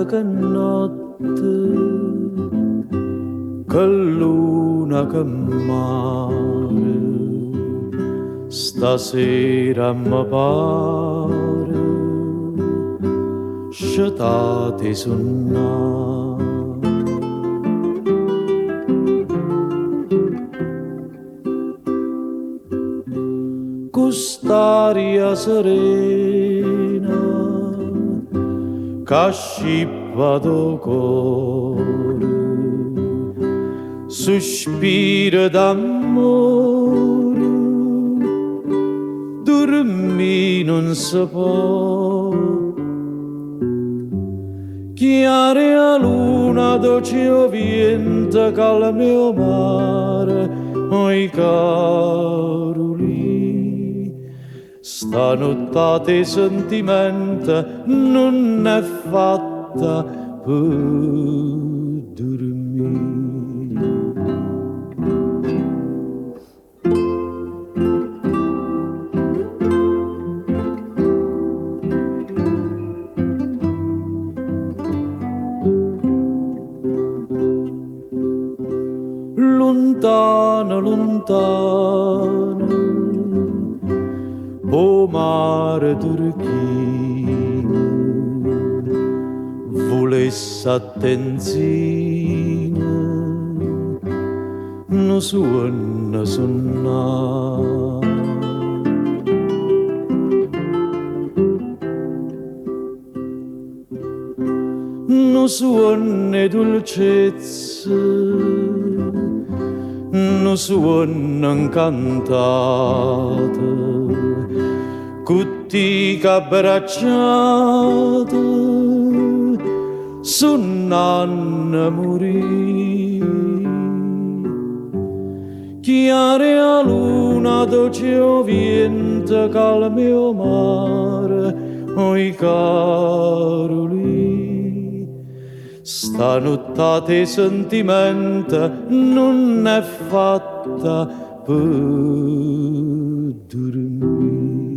che notte, che luna che mare, stasera mi pare scetate suonare. Quest'aria serena che scippa do cuore, sospiro d'amore, dormì non si può. Chiare a luna, dolce o vento, calma mio mare, oi caroli. Stanotte sentimento non è fatta per dormire. Lontano, lontano, o mare turchino, volesse attenzione, non suona suonare. Non suona dolcezza, non suona cantate, tutti abbracciati, suonano morì. Chiare a luna, dolce o vento, calma o mare, oi caroli. Stanotte sentimento non è fatta per dormire.